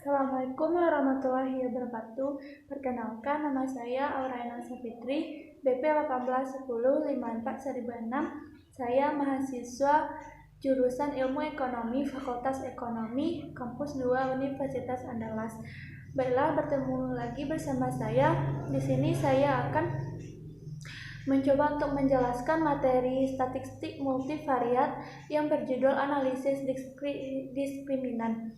Assalamualaikum warahmatullahi wabarakatuh. Perkenalkan, nama saya Aurayana Sapitri, BP 181054/1006. Saya mahasiswa jurusan Ilmu Ekonomi, Fakultas Ekonomi, Kampus 2 Universitas Andalas. Baiklah, bertemu lagi bersama saya. Di sini saya akan mencoba untuk menjelaskan materi statistik multivariat yang berjudul analisis diskriminan.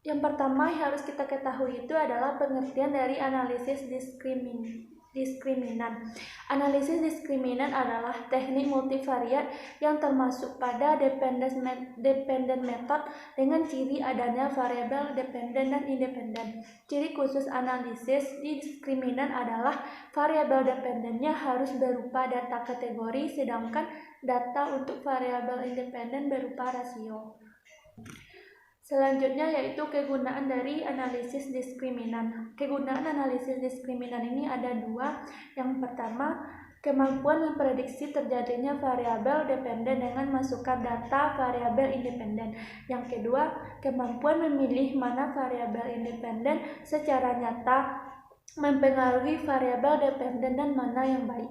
Yang pertama yang harus kita ketahui itu adalah pengertian dari analisis diskriminan. Analisis diskriminan adalah teknik multivariat yang termasuk pada dependent method dengan ciri adanya variabel dependen dan independen. Ciri khusus analisis diskriminan adalah variabel dependennya harus berupa data kategori, sedangkan data untuk variabel independen berupa rasio. Selanjutnya yaitu kegunaan dari analisis diskriminan. Kegunaan analisis diskriminan ini ada dua. Yang pertama, kemampuan memprediksi terjadinya variabel dependen dengan masukkan data variabel independen. Yang kedua, kemampuan memilih mana variabel independen secara nyata mempengaruhi variabel dependen dan mana yang baik.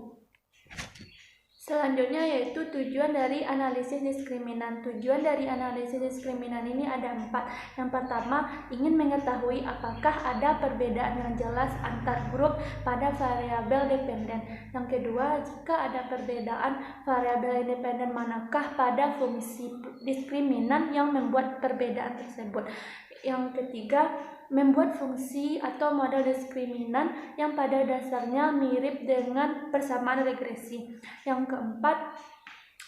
Selanjutnya yaitu tujuan dari analisis diskriminan. Tujuan dari analisis diskriminan ini ada 4. Yang pertama, ingin mengetahui apakah ada perbedaan yang jelas antar grup pada variabel dependen. Yang kedua, jika ada perbedaan variabel independen, manakah pada fungsi diskriminan yang membuat perbedaan tersebut. Yang ketiga, membuat fungsi atau model diskriminan yang pada dasarnya mirip dengan persamaan regresi. Yang keempat,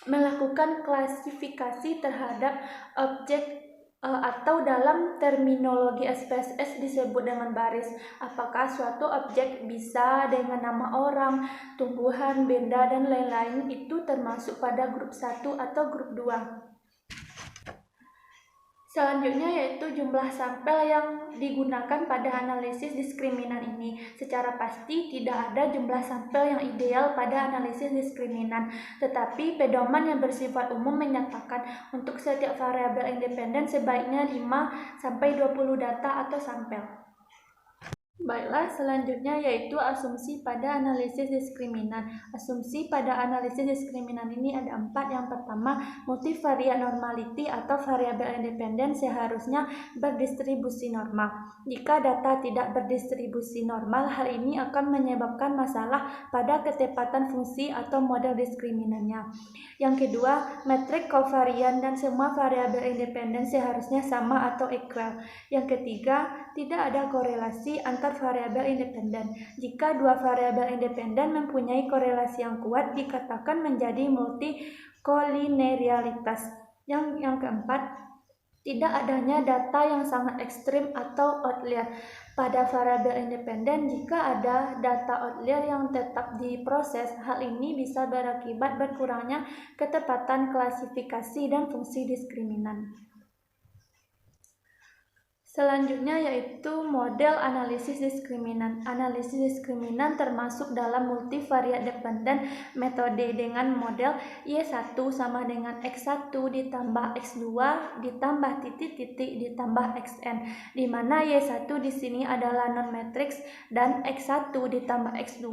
melakukan klasifikasi terhadap objek atau dalam terminologi SPSS disebut dengan baris. Apakah suatu objek bisa dengan nama orang, tumbuhan, benda, dan lain-lain itu termasuk pada grup 1 atau grup 2. Selanjutnya yaitu jumlah sampel yang digunakan pada analisis diskriminan ini. Secara pasti tidak ada jumlah sampel yang ideal pada analisis diskriminan, tetapi pedoman yang bersifat umum menyatakan untuk setiap variabel independen sebaiknya 5-20 data atau sampel. Baiklah, selanjutnya yaitu asumsi pada analisis diskriminan. Asumsi pada analisis diskriminan ini ada 4. Yang pertama, multivariat normality atau variabel independen seharusnya berdistribusi normal. Jika data tidak berdistribusi normal, hal ini akan menyebabkan masalah pada ketepatan fungsi atau model diskriminannya. Yang kedua, metrik kovarian dan semua variabel independen seharusnya sama atau equal. Yang ketiga, tidak ada korelasi antar variabel independen. Jika dua variabel independen mempunyai korelasi yang kuat, dikatakan menjadi multikolinearitas. Yang keempat, tidak adanya data yang sangat ekstrim atau outlier pada variabel independen. Jika ada data outlier yang tetap diproses, hal ini bisa berakibat berkurangnya ketepatan klasifikasi dan fungsi diskriminan. Selanjutnya yaitu model analisis diskriminan. Analisis diskriminan termasuk dalam multivariat dependent metode dengan model Y1 sama dengan X1 ditambah X2 ditambah titik-titik ditambah Xn, di mana Y1 di sini adalah non-matrix dan X1 ditambah X2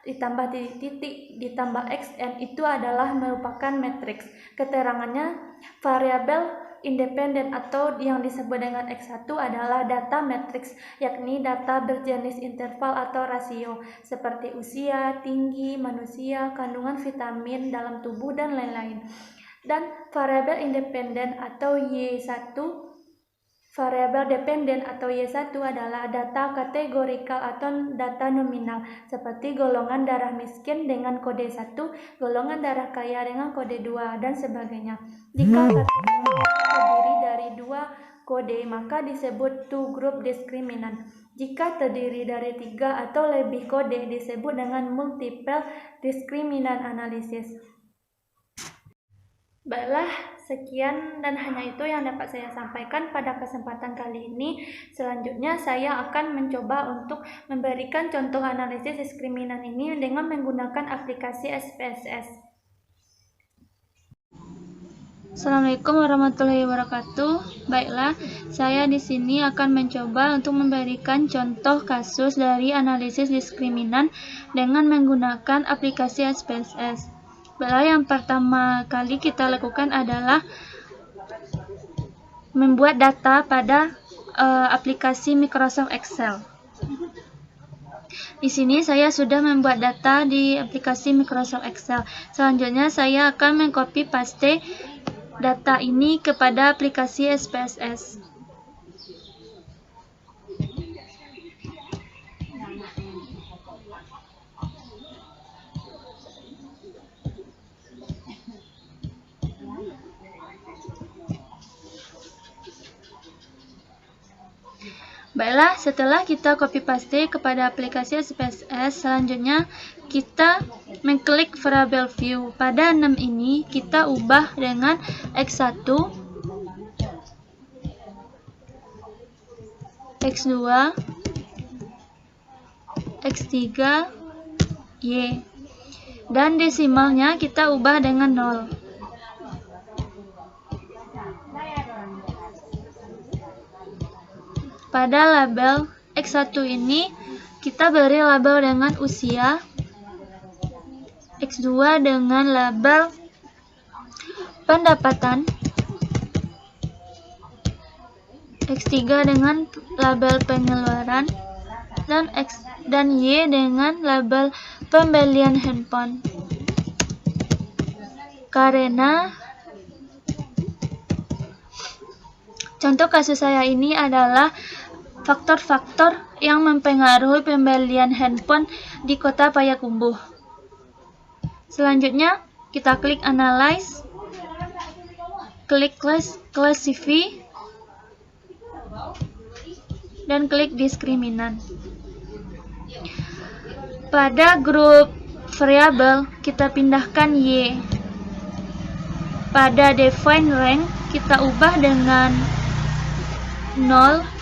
ditambah titik-titik ditambah Xn itu adalah merupakan matriks. Keterangannya, variabel independen atau yang disebut dengan X1 adalah data matriks, yakni data berjenis interval atau rasio seperti usia, tinggi manusia, kandungan vitamin dalam tubuh, dan lain-lain. Dan variabel independen atau Y1, variabel dependen atau Y1 adalah data kategorikal atau data nominal seperti golongan darah miskin dengan kode 1, golongan darah kaya dengan kode 2, dan sebagainya. Jika terdiri dari 2 kode, maka disebut two group diskriminan. Jika terdiri dari 3 atau lebih kode, disebut dengan multiple diskriminan analisis. Baiklah, sekian dan hanya itu yang dapat saya sampaikan pada kesempatan kali ini. Selanjutnya saya akan mencoba untuk memberikan contoh analisis diskriminan ini dengan menggunakan aplikasi SPSS. Assalamualaikum warahmatullahi wabarakatuh. Baiklah, saya di sini akan mencoba untuk memberikan contoh kasus dari analisis diskriminan dengan menggunakan aplikasi SPSS. Baiklah, yang pertama kali kita lakukan adalah membuat data pada aplikasi Microsoft Excel. Di sini saya sudah membuat data di aplikasi Microsoft Excel. Selanjutnya saya akan mengcopy paste data ini kepada aplikasi SPSS. Baiklah, setelah kita copy paste kepada aplikasi SPSS, selanjutnya kita mengklik variable view. Pada 6 ini kita ubah dengan X1, X2, X3, Y. Dan desimalnya kita ubah dengan 0. Pada label X1 ini kita beri label dengan usia, X2 dengan label pendapatan, X3 dengan label pengeluaran, dan Y dengan label pembelian handphone. Karena contoh kasus saya ini adalah faktor-faktor yang mempengaruhi pembelian handphone di kota Payakumbuh. Selanjutnya, kita klik Analyze, klik Classify, dan klik Diskriminan. Pada grup variabel, kita pindahkan Y. Pada Define Rank, kita ubah dengan 0.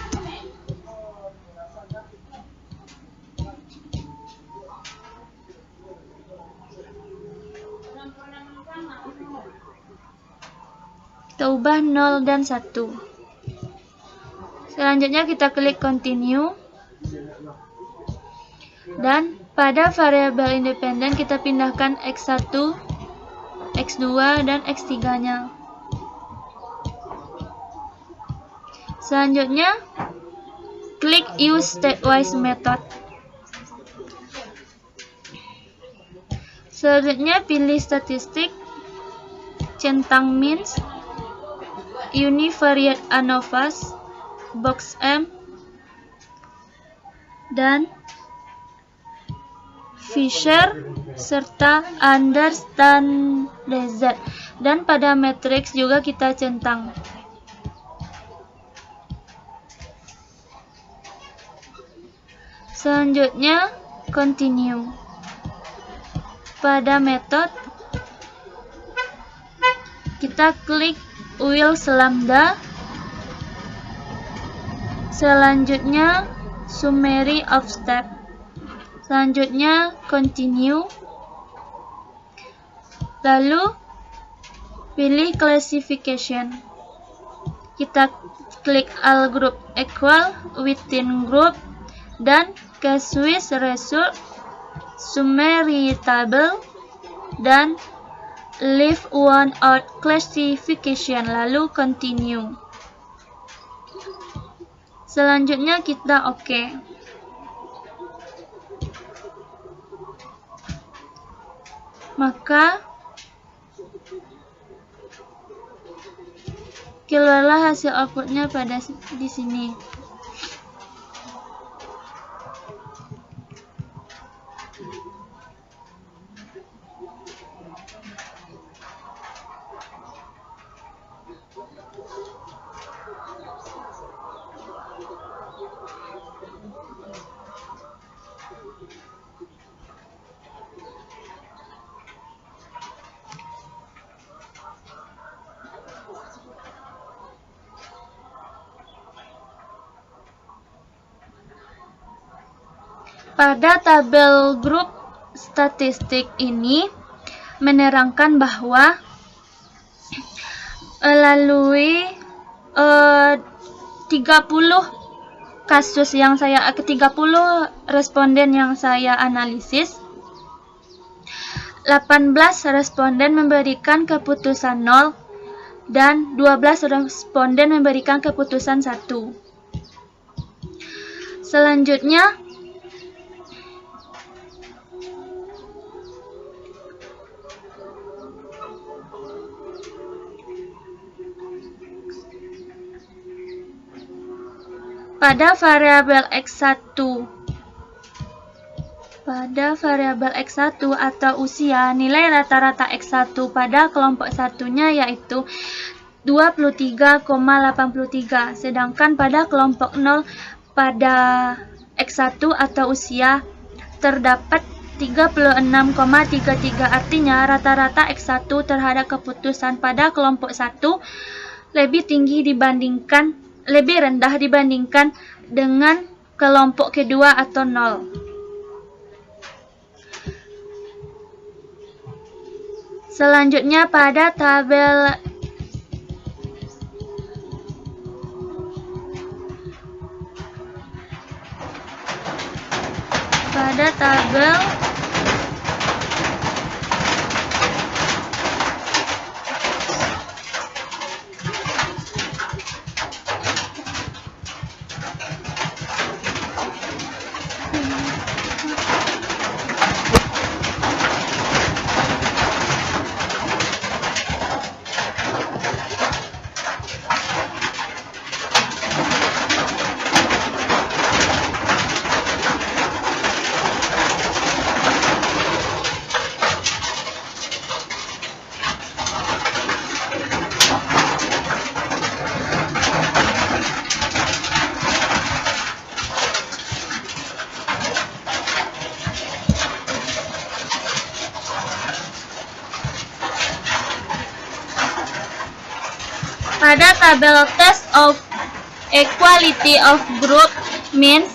Kita ubah 0 dan 1. Selanjutnya kita klik Continue. Dan pada variabel independen kita pindahkan X1, X2, dan X3-nya. Selanjutnya, klik Use Statewise Method. Selanjutnya, pilih statistik, centang means, univariate ANOVAs, box M, dan Fisher, serta understand DZ. Dan pada matriks juga kita centang. Selanjutnya, continue. Pada metode, kita klik Will Lambda. Selanjutnya, summary of step. Selanjutnya, continue. Lalu, pilih classification. Kita klik all group equal, within group, dan case-wise result, summary table, dan leave one out classification. Lalu continue. Selanjutnya kita OK. Maka keluarlah hasil outputnya pada di sini. Pada tabel grup statistik ini menerangkan bahwa lalui 30 kasus yang 30 responden yang saya analisis. 18 responden memberikan keputusan 0 dan 12 responden memberikan keputusan 1. Selanjutnya pada variabel X1 atau usia, nilai rata-rata X1 pada kelompok satunya yaitu 23,83, sedangkan pada kelompok 0 pada X1 atau usia terdapat 36,33. Artinya rata-rata X1 terhadap keputusan pada kelompok 1 lebih rendah dibandingkan dengan kelompok kedua atau 0. Selanjutnya pada tabel test of equality of group means,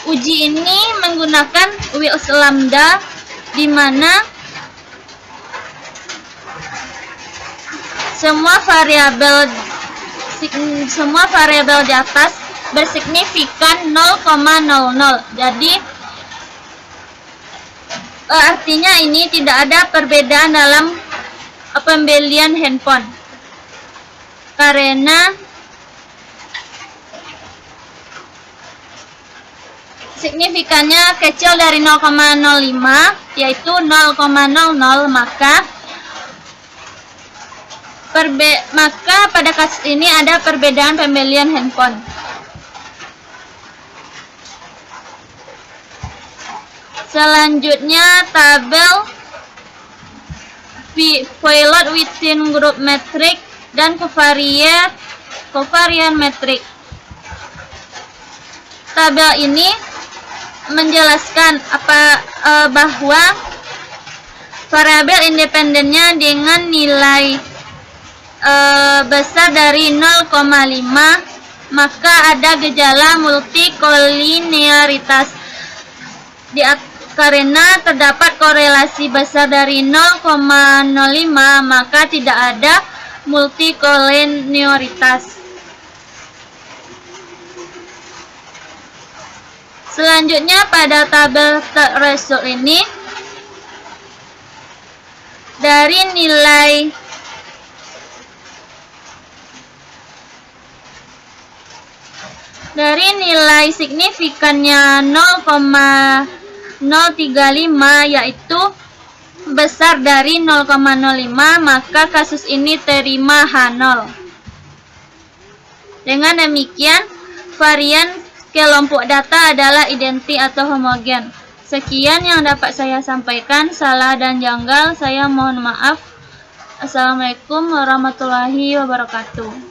uji ini menggunakan Wilks lambda, di mana semua variabel di atas bersignifikan 0,00. Jadi artinya ini tidak ada perbedaan dalam pembelian handphone, karena signifikannya kecil dari 0,05 yaitu 0,00, maka pada kasus ini ada perbedaan pembelian handphone. Selanjutnya tabel pilot within group metric dan covariant metric. Tabel ini menjelaskan bahwa variabel independennya dengan nilai besar dari 0,5, maka ada gejala multikolinearitas. Karena terdapat korelasi besar dari 0,05, maka tidak ada multikolinearitas. Selanjutnya pada tabel result ini, dari nilai signifikannya 0,035 yaitu besar dari 0,05, maka kasus ini terima H0. Dengan demikian, varian kelompok data adalah identik atau homogen. Sekian yang dapat saya sampaikan. Salah dan janggal saya mohon maaf. Assalamualaikum warahmatullahi wabarakatuh.